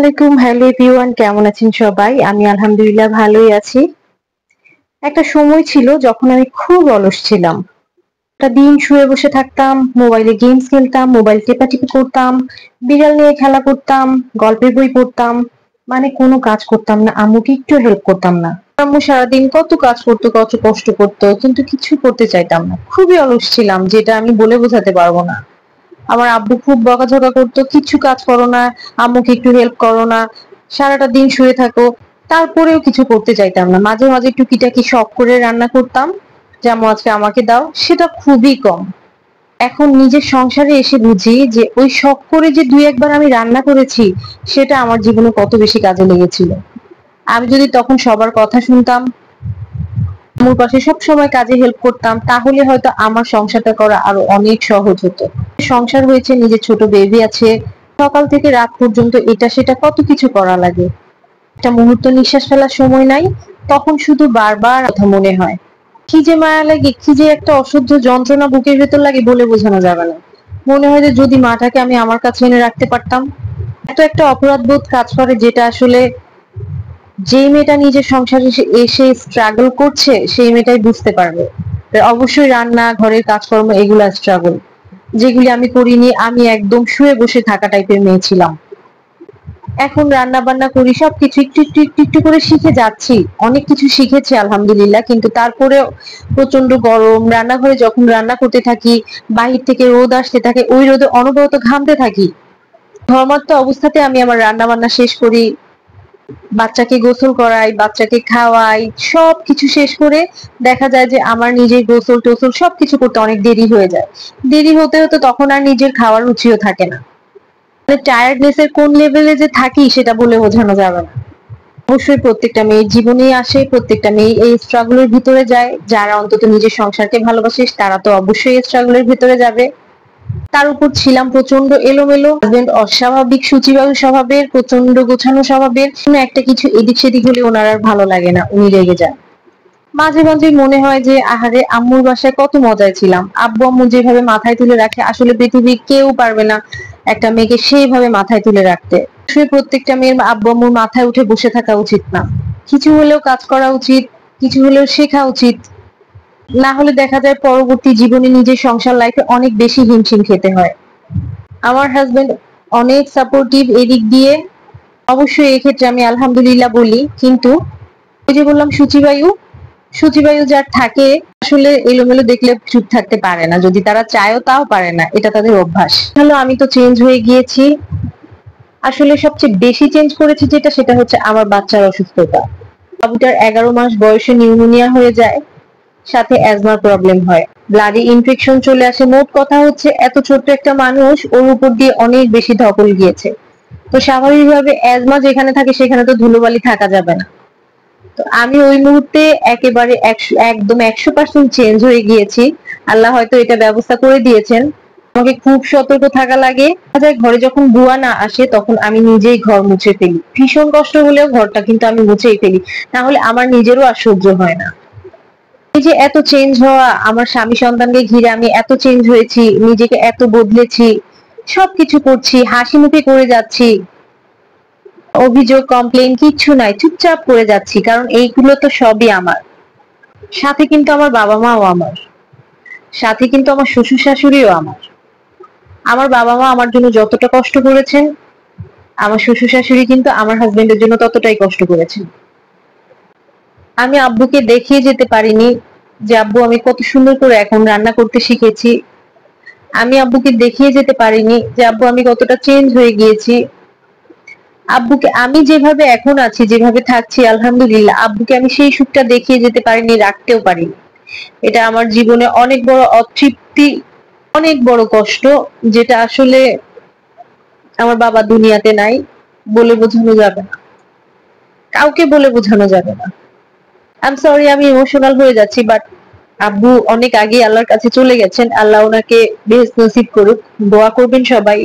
আলাইকুম। Hello everyone, কেমন আছেন সবাই? আমি আলহামদুলিল্লাহ ভালোই আছি। একটা সময় ছিল যখন আমি খুব অলস ছিলাম। একটা দিন শুয়ে বসে থাকতাম, মোবাইলে গেমস খেলতাম, মোবাইল টেপাটিপি করতাম, বিড়াল নিয়ে খেলা করতাম, গল্পের বই পড়তাম। মানে কোনো কাজ করতাম না, আম্মুকে একটু হেল্প করতাম না। আম্মু সারাদিন কত কাজ করতো, কত কষ্ট করতো, কিন্তু কিছু করতে চাইতাম না। খুবই অলস ছিলাম, যেটা আমি বলে বোঝাতে পারবো না। আমার আব্বু খুব বকাঝকা করতো, কিচ্ছু কাজ করো না, আম্মুকে একটু হেল্প করো না, সারাটা দিন শুয়ে থাকো। তারপরেও কিছু করতে চাইতাম না। মাঝে মাঝে টুকিটাকি শখ করে রান্না করতাম, যে আম্মু আজকে আমাকে দাও, সেটা খুবই কম। এখন নিজের সংসারে এসে বুঝি যে ওই শখ করে যে দুই একবার আমি রান্না করেছি, সেটা আমার জীবনে কত বেশি কাজে লেগেছিল। আমি যদি তখন সবার কথা শুনতাম, আম্মুর পাশে সবসময় কাজে হেল্প করতাম, তাহলে হয়তো আমার সংসারটা করা আরো অনেক সহজ হতো। সংসার হয়েছে, নিজের ছোট বেবি আছে, সকাল থেকে রাত পর্যন্ত এটা সেটা কত কিছু করা লাগে। একটা মুহূর্ত নিঃশ্বাস ফেলার সময় নাই, তখন শুধু বারবার কথা মনে হয়। কি যে মায়া লাগে, কি যে একটা অসহ্য যন্ত্রণা বুকের ভেতর লাগে, বলে বোঝানো যাবে না। মনে হয় যে যদি মাটাকে আমি আমার কাছে এনে রাখতে পারতাম। এত একটা অপরাধ বোধ কাজ করে, যেটা আসলে যেই মেয়েটা নিজের সংসারে এসে স্ট্রাগল করছে সেই মেয়েটাই বুঝতে পারবে। অবশ্যই রান্না, ঘরের কাজকর্ম এগুলা স্ট্রাগল, যেগুলি আমি করিনি। আমি একদম শুয়ে বসে থাকা টাইপের মেয়ে ছিলাম। এখন রান্না বান্না করি, সবকিছু একটু একটু একটু একটু করে শিখে যাচ্ছি। অনেক কিছু শিখেছি আলহামদুলিল্লাহ, কিন্তু তারপরেও প্রচন্ড গরম, রান্নাঘরে যখন রান্না করতে থাকি, বাহির থেকে রোদ আসতে থাকে, ওই রোদে অনবরত ঘামতে থাকি। ঘর্মাক্ত অবস্থাতে আমি আমার রান্না বান্না শেষ করি, বাচ্চাকে গোসল করাই, বাচ্চাকে খাওয়াই, সবকিছু শেষ করে দেখা যায় যে আমার নিজের গোসল টোসল সবকিছু করতে অনেক দেরি হয়ে যায়। দেরি হতে হতে তখন আর নিজের খাওয়ার রুচিও থাকে না। মানে টায়ার্ডনেস এর কোন লেভেলে যে থাকি সেটা বলে বোঝানো যাবে না। অবশ্যই প্রত্যেকটা মেয়ের জীবনেই আসে, প্রত্যেকটা মেয়ে এই স্ট্রাগলের ভিতরে যায়। যারা অন্তত নিজের সংসারকে ভালোবাসে তারা তো অবশ্যই এই স্ট্রাগলের ভিতরে যাবে। তার উপর ছিলাম প্রচন্ড এলোমেলো, হাজবেন্ড অস্বাভাবিক শুচিবায়ু স্বভাবের, প্রচন্ড গোছানো স্বভাবের। কোনো একটা কিছু এদিক সেদিক হলে ওনার আর ভালো লাগে না, উনি রেগে যান। মাঝে মাঝে মনে হয় যে আহারে, আম্মুর বাসায় কত মজায় ছিলাম। আব্বু আম্মু যেভাবে মাথায় তুলে রাখে, আসলে পৃথিবীর কেউ পারবে না একটা মেয়েকে সেইভাবে মাথায় তুলে রাখতে। সে প্রত্যেকটা মেয়ের আব্বু আম্মুর মাথায় উঠে বসে থাকা উচিত না। কিছু হলেও কাজ করা উচিত, কিছু হলেও শেখা উচিত। না হলে দেখা যায় পরবর্তী জীবনে নিজের সংসার লাইফে অনেক বেশি হিমশিম খেতে হয়। আমার হাজবেন্ড অনেক সাপোর্টিভ এদিক দিয়ে। অবশ্যই এক্ষেত্রে আমি আলহামদুলিল্লাহ বলি, কিন্তু ওই যে বললাম শুচিবায়ু, শুচিবায়ু যার থাকে, আসলে এলোমেলো দেখলে চুপ থাকতে পারে না, যদি তারা চায়ও তাও পারে না, এটা তাদের অভ্যাস। হলো আমি তো চেঞ্জ হয়ে গিয়েছি। আসলে সবচেয়ে বেশি চেঞ্জ করেছি যেটা, সেটা হচ্ছে আমার বাচ্চার অসুস্থতা। বাবুটার 11 মাস বয়সে নিউমোনিয়া হয়ে যায়, সাথে অ্যাজমার প্রবলেম হয়, ব্লাডে ইনফেকশন চলে আসে। মোট কথা হচ্ছে এত ছোট্ট একটা মানুষ, ওর উপর দিয়ে অনেক বেশি ধকল গিয়েছে। তো স্বাভাবিকভাবে অ্যাজমা যেখানে থাকে সেখানে তো ধুলোবালি থাকা যাবে না। তো আমি ওই মুহূর্তে একেবারে একদম 100% চেঞ্জ হয়ে গিয়েছি। আল্লাহ হয়তো এটা ব্যবস্থা করে দিয়েছেন। আমাকে খুব সতর্ক থাকা লাগে। ঘরে যখন বুয়া না আসে তখন আমি নিজেই ঘর মুছে ফেলি, ভীষণ কষ্ট হলেও ঘরটা কিন্তু আমি মুছেই ফেলি, না হলে আমার নিজেরও আর সহ্য হয় না। এই যে এত চেঞ্জ হওয়া, আমার স্বামী সন্তানকে ঘিরে আমি এত চেঞ্জ হয়েছি, নিজেকে এত বদলেছি, সবকিছু করছি, হাসি মুখে করে যাচ্ছি, অভিযোগ কমপ্লেন কিচ্ছু নাই, চুপচাপ করে যাচ্ছি, কারণ এইগুলো তো সবই আমার। সাথে কিন্তু আমার বাবা মাও আমার, সাথে কিন্তু আমার শ্বশুর শাশুড়িও আমার। আমার বাবা মা আমার জন্য যতটা কষ্ট করেছেন, আমার শ্বশুর শাশুড়ি কিন্তু আমার হাজবেন্ডের জন্য ততটাই কষ্ট করেছেন। আমি আব্বুকে দেখিয়ে যেতে পারিনি যে আব্বু আমি কত সুন্দর করে এখন রান্না করতে শিখেছি। আমি আব্বুকে দেখিয়ে যেতে পারিনি যে আব্বু আমি কতটা চেঞ্জ হয়ে গিয়েছি। আব্বুকে আমি যেভাবে এখন আছি, যেভাবে থাকছি আলহামদুলিল্লাহ, আব্বুকে আমি সেই সুখটা দেখিয়ে যেতে পারিনি, রাখতেও পারিনি। এটা আমার জীবনে অনেক বড় অতৃপ্তি, অনেক বড় কষ্ট, যেটা আসলে আমার বাবা দুনিয়াতে নাই, বলে বোঝানো যাবে না, কাউকে বলে বোঝানো যাবে না। আই এম সরি, আমি ইমোশনাল হয়ে যাচ্ছি, বাট আব্বু অনেক আগে আল্লাহর কাছে চলে গেছেন। আল্লাহ ওনাকে বেহেশত নসিব করুক, দোয়া করবেন সবাই।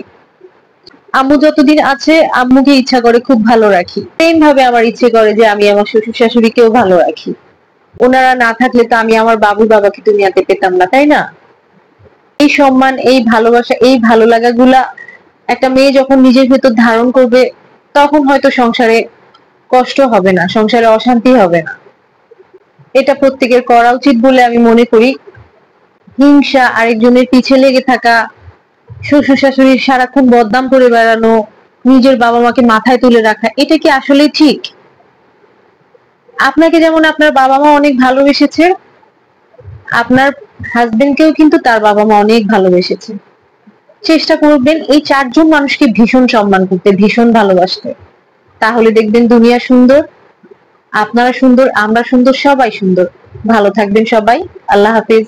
আম্মু যতদিন আছে আম্মুকে ইচ্ছা করে খুব ভালো রাখি, সেম ভাবে আমার ইচ্ছে করে যে আমি আমার শ্বশুর শাশুড়িকেও ভালো রাখি। ওনারা না থাকলে তো আমি আমার বাবুর বাবাকে দুনিয়াতে পেতাম না, তাই না? এই সম্মান, এই ভালোবাসা, এই ভালো লাগাগুলা একটা মেয়ে যখন নিজের ভেতর ধারণ করবে, তখন হয়তো সংসারে কষ্ট হবে না, সংসারে অশান্তি হবে না। এটা প্রত্যেকের করা উচিত বলে আমি মনে করি। হিংসা, আরেকজনের পিছে লেগে থাকা, শ্বশুর শাশুড়ির সারাক্ষণ বদনাম করে বেড়ানো, নিজের বাবা মাকে মাথায় তুলে রাখা, এটা কি আসলে ঠিক? আপনাকে যেমন আপনার বাবা মা অনেক ভালোবেসেছে, আপনার হাজবেন্ডকেও কিন্তু তার বাবা মা অনেক ভালোবেসেছে। চেষ্টা করবেন এই ৪ জন মানুষকে ভীষণ সম্মান করতে, ভীষণ ভালোবাসতে। তাহলে দেখবেন দুনিয়া সুন্দর, আপনারা সুন্দর, আমরা সুন্দর, সবাই সুন্দর। ভালো থাকবেন সবাই। আল্লাহ হাফেজ।